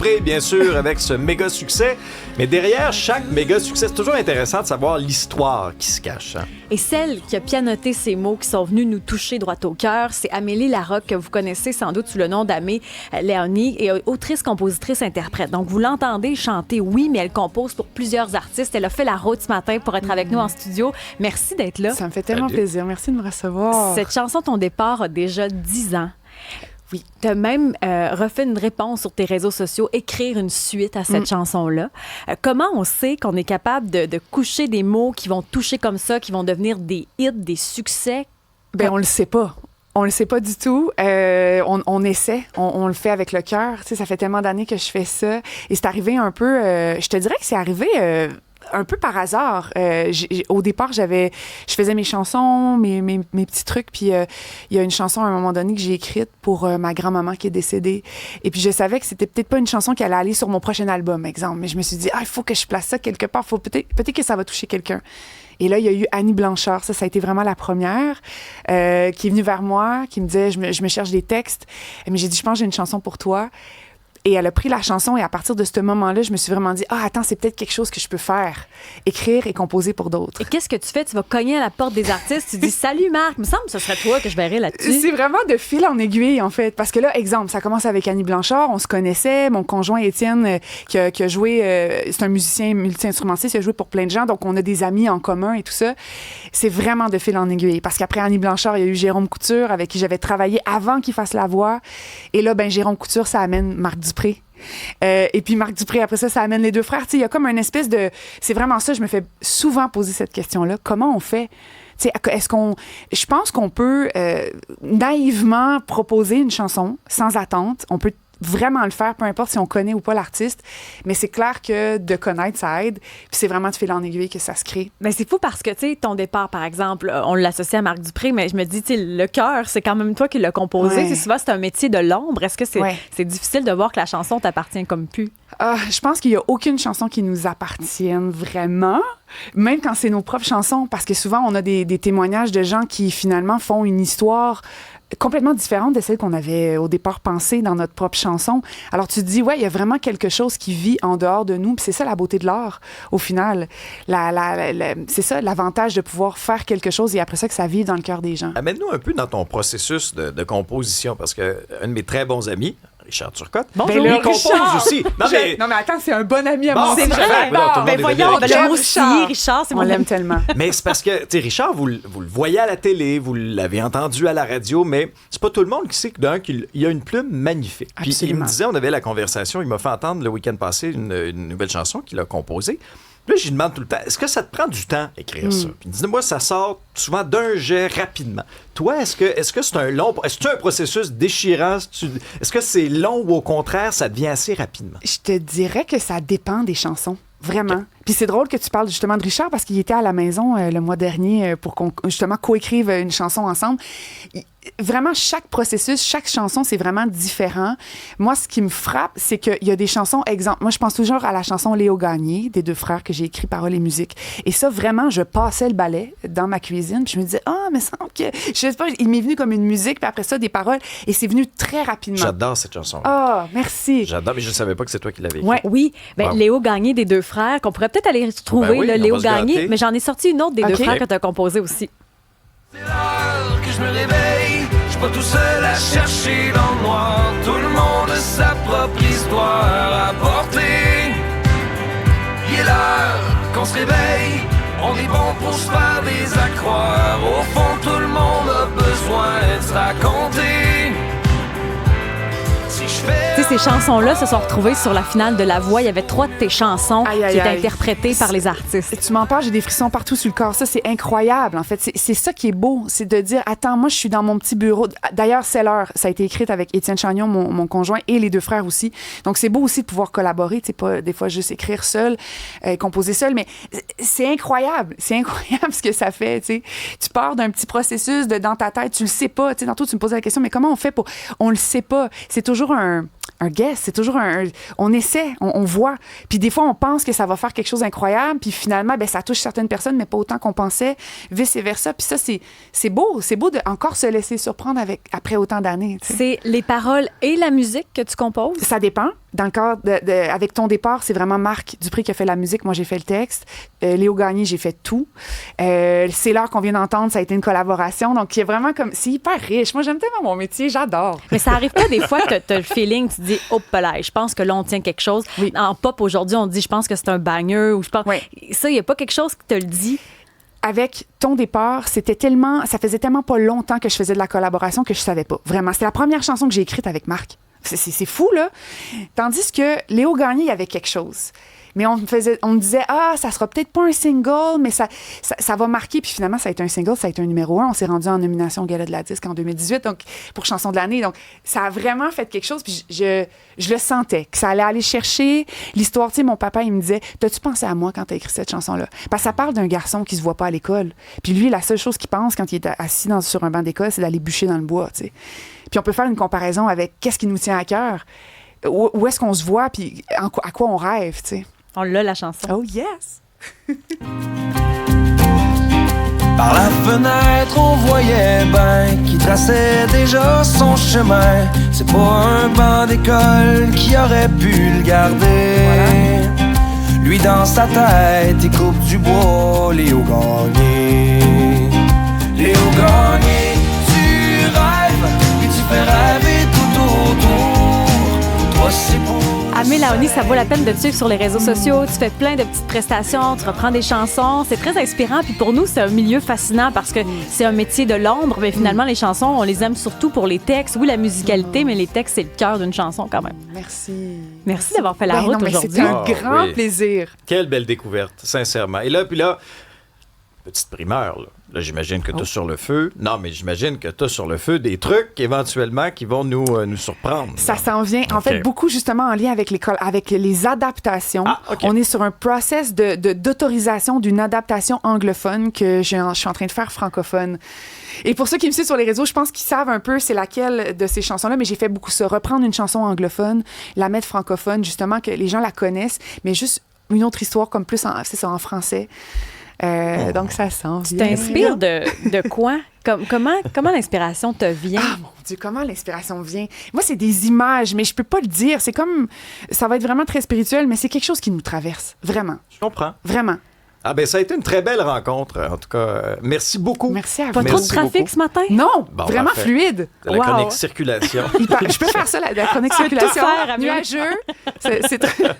Dupré, bien sûr, avec ce méga succès. Mais derrière chaque méga succès, c'est toujours intéressant de savoir l'histoire qui se cache. Hein? Et celle qui a pianoté ces mots qui sont venus nous toucher droit au cœur, c'est Amélie Larocque, que vous connaissez sans doute sous le nom d'Amé Léonie, et autrice, compositrice, interprète. Donc, vous l'entendez chanter, oui, mais elle compose pour plusieurs artistes. Elle a fait la route ce matin pour être avec nous en studio. Merci d'être là. Ça me fait tellement plaisir. Merci de me recevoir. Cette chanson, ton départ, a déjà 10 ans. Oui. Tu as même refait une réponse sur tes réseaux sociaux, écrire une suite à cette chanson-là. Comment on sait qu'on est capable de coucher des mots qui vont toucher comme ça, qui vont devenir des hits, des succès? Ben, on le sait pas. On le sait pas du tout. On essaie. On le fait avec le cœur. Tu sais, ça fait tellement d'années que je fais ça. Et c'est arrivé un peu... je te dirais que c'est arrivé... un peu par hasard. Au départ, je faisais mes chansons, mes petits trucs, puis il y a une chanson à un moment donné que j'ai écrite pour ma grand-maman qui est décédée. Et puis je savais que c'était peut-être pas une chanson qui allait aller sur mon prochain album, exemple. Mais je me suis dit, il faut que je place ça quelque part. Peut-être que ça va toucher quelqu'un. Et là, il y a eu Annie Blanchard. Ça a été vraiment la première qui est venue vers moi, qui me disait, je me cherche des textes. Mais j'ai dit, je pense que j'ai une chanson pour toi. Et elle a pris la chanson et à partir de ce moment-là, je me suis vraiment dit, attends, c'est peut-être quelque chose que je peux faire. Écrire et composer pour d'autres. Et qu'est-ce que tu fais? Tu vas cogner à la porte des artistes, tu dis, salut Marc, il me semble que ce serait toi que je verrais là-dessus. C'est vraiment de fil en aiguille, en fait. Parce que là, exemple, ça commence avec Annie Blanchard, on se connaissait, mon conjoint Étienne, qui a joué, c'est un musicien multi-instrumentiste, il a joué pour plein de gens, donc on a des amis en commun et tout ça. C'est vraiment de fil en aiguille. Parce qu'après Annie Blanchard, il y a eu Jérôme Couture, avec qui j'avais travaillé avant qu'il fasse la voix. Et là, Jérôme Couture, ça amène Marc Dupré. Et puis Marc Dupré, après ça amène les deux frères. Tu sais, il y a comme une espèce de... C'est vraiment ça, je me fais souvent poser cette question-là. Comment on fait? Tu sais, je pense qu'on peut naïvement proposer une chanson sans attente. On peut vraiment le faire, peu importe si on connaît ou pas l'artiste. Mais c'est clair que de connaître, ça aide. Puis c'est vraiment de fil en aiguille que ça se crée. Mais c'est fou parce que, tu sais, ton départ, par exemple, on l'associe à Marc Dupré, mais je me dis, tu sais, le cœur, c'est quand même toi qui l'as composé. Ouais. Souvent, c'est un métier de l'ombre. Est-ce que c'est difficile de voir que la chanson t'appartient comme pu? Je pense qu'il n'y a aucune chanson qui nous appartienne vraiment, même quand c'est nos propres chansons, parce que souvent, on a des témoignages de gens qui, finalement, font une histoire complètement différente de celle qu'on avait au départ pensée dans notre propre chanson. Alors tu te dis, il y a vraiment quelque chose qui vit en dehors de nous, puis c'est ça la beauté de l'art, au final. C'est ça, l'avantage de pouvoir faire quelque chose et après ça que ça vive dans le cœur des gens. Amène-nous un peu dans ton processus de composition, parce qu'un de mes très bons amis, Richard Turcotte, il compose aussi. Non, mais attends, c'est un bon ami à moi. C'est vrai. Voyons, l'amour aussi, Richard, c'est on l'aime tellement. Mais c'est parce que, tu sais, Richard, vous le voyez à la télé, vous l'avez entendu à la radio, mais c'est pas tout le monde qui sait qu'il y a une plume magnifique. Puis il me disait, on avait la conversation, il m'a fait entendre le week-end passé une nouvelle chanson qu'il a composée. Puis là, je lui demande tout le temps, est-ce que ça te prend du temps écrire ça? Puis il me dit, moi, ça sort souvent d'un jet rapidement. Toi, est-ce que c'est un long... Est-ce que c'est un processus déchirant? Est-ce que c'est long ou au contraire, ça devient assez rapidement? Je te dirais que ça dépend des chansons. Vraiment. Okay. Puis c'est drôle que tu parles justement de Richard parce qu'il était à la maison le mois dernier pour qu'on justement coécrive une chanson ensemble. Vraiment, chaque processus, chaque chanson, c'est vraiment différent. Moi, ce qui me frappe, c'est qu'il y a des chansons, exemple, moi, je pense toujours à la chanson Léo Gagné, des deux frères que j'ai écrit paroles et musique. Et ça, vraiment, je passais le balai dans ma cuisine, puis je me disais, mais ça, ok. Je sais pas, il m'est venu comme une musique, puis après ça, des paroles, et c'est venu très rapidement. J'adore cette chanson. Merci. J'adore, mais je ne savais pas que c'est toi qui l'avais écrit. Ouais. Oui, Léo Gagné des deux frères, qu'on pourrait peut-être aller retrouver, Léo Gagné, mais j'en ai sorti une autre des deux frères que tu as composé aussi. C'est l'heure que je me réveille, je suis pas tout seul à chercher dans le noir. Tout le monde a sa propre histoire à porter. Il est l'heure qu'on se réveille, on est bon pour se faire des accroires. Au fond, tout le monde a besoin de se raconter. Tu sais, ces chansons-là se sont retrouvées sur la finale de La Voix. Il y avait 3 de tes chansons qui étaient interprétées par les artistes. Tu m'en parles, j'ai des frissons partout sur le corps. Ça, c'est incroyable, en fait. C'est ça qui est beau, c'est de dire, attends, moi, je suis dans mon petit bureau. D'ailleurs, C'est l'heure. Ça a été écrit avec Étienne Chagnon, mon conjoint, et les deux frères aussi. Donc, c'est beau aussi de pouvoir collaborer. Tu sais, pas des fois juste écrire seul, composer seul, mais c'est incroyable. C'est incroyable ce que ça fait, tu sais. Tu pars d'un petit processus dans ta tête, tu le sais pas. Tu sais, tantôt, tu me posais la question, mais comment on fait pour... On le sait pas. C'est toujours un guess, c'est toujours on essaie, on voit. Puis des fois, on pense que ça va faire quelque chose d'incroyable, puis finalement, ça touche certaines personnes, mais pas autant qu'on pensait, vice-versa. Puis ça, c'est beau de encore se laisser surprendre après autant d'années. T'sais. C'est les paroles et la musique que tu composes? Ça dépend. dans le cadre avec ton départ, c'est vraiment Marc Dupré qui a fait la musique. Moi, j'ai fait le texte. Léo Gagné, j'ai fait tout. C'est l'heure qu'on vient d'entendre, ça a été une collaboration. Donc, il y a vraiment comme... C'est hyper riche. Moi, j'aime tellement mon métier, j'adore. Mais ça arrive pas des fois que tu as le feeling, tu te dis, oh, là, je pense que là, on tient quelque chose. Oui. En pop, aujourd'hui, on dit, je pense que c'est un banger. Ou je pense... Oui. Ça, il n'y a pas quelque chose qui te le dit. Avec ton départ, ça faisait tellement pas longtemps que je faisais de la collaboration que je savais pas. Vraiment, c'est la première chanson que j'ai écrite avec Marc. C'est fou, là. Tandis que Léo Gagné, il y avait quelque chose. Mais on me disait, ça sera peut-être pas un single, mais ça va marquer. Puis finalement, ça a été un single, ça a été un numéro 1. On s'est rendu en nomination au Gala de la Disque en 2018, donc pour chanson de l'année. Donc, ça a vraiment fait quelque chose. Puis je le sentais, que ça allait aller chercher l'histoire. Tu sais, mon papa, il me disait, t'as-tu pensé à moi quand t'as écrit cette chanson-là? Parce que ça parle d'un garçon qui se voit pas à l'école. Puis lui, la seule chose qu'il pense quand il est assis sur un banc d'école, c'est d'aller bûcher dans le bois, tu sais. Puis on peut faire une comparaison avec qu'est-ce qui nous tient à cœur, où est-ce qu'on se voit, puis à quoi on rêve, tu sais. On l'a, la chanson. Oh yes! Par la fenêtre, on voyait ben qui traçait déjà son chemin. C'est pas un banc d'école qui aurait pu le garder. Voilà. Lui dans sa tête, il coupe du bois, Léo Gagné. Léo Gagné, tu rêves, puis tu fais rêver tout autour. Toi, c'est pour... Amé Laoni, ça vaut la peine de te suivre sur les réseaux sociaux. Tu fais plein de petites prestations, tu reprends des chansons. C'est très inspirant. Puis pour nous, c'est un milieu fascinant parce que c'est un métier de l'ombre. Mais finalement, les chansons, on les aime surtout pour les textes. Oui, la musicalité, mais les textes, c'est le cœur d'une chanson quand même. Merci d'avoir fait la route aujourd'hui. C'était un grand plaisir. Quelle belle découverte, sincèrement. Et là, petite primeur, là j'imagine que tu as sur le feu. Non, mais j'imagine que tu as sur le feu des trucs éventuellement qui vont nous surprendre. Ça s'en vient. En fait, beaucoup justement en lien avec les adaptations. On est sur un process d'autorisation d'une adaptation anglophone que je suis en train de faire francophone. Et pour ceux qui me suivent sur les réseaux, je pense qu'ils savent un peu c'est laquelle de ces chansons-là, mais j'ai fait beaucoup ça. Reprendre une chanson anglophone, la mettre francophone, justement, que les gens la connaissent, mais juste une autre histoire comme plus en français. Donc, ça sent. Tu t'inspires de quoi? Comment l'inspiration te vient? Ah, mon Dieu, comment l'inspiration vient? Moi, c'est des images, mais je peux pas le dire. C'est comme... Ça va être vraiment très spirituel, mais c'est quelque chose qui nous traverse. Vraiment. Je comprends. Vraiment. Ah ben ça a été une très belle rencontre. En tout cas, merci beaucoup. Merci à vous. Pas trop de trafic ce matin? Non, vraiment parfait. Fluide. La chronique circulation. Je peux faire ça, la chronique circulation. Nuageux. C'est très...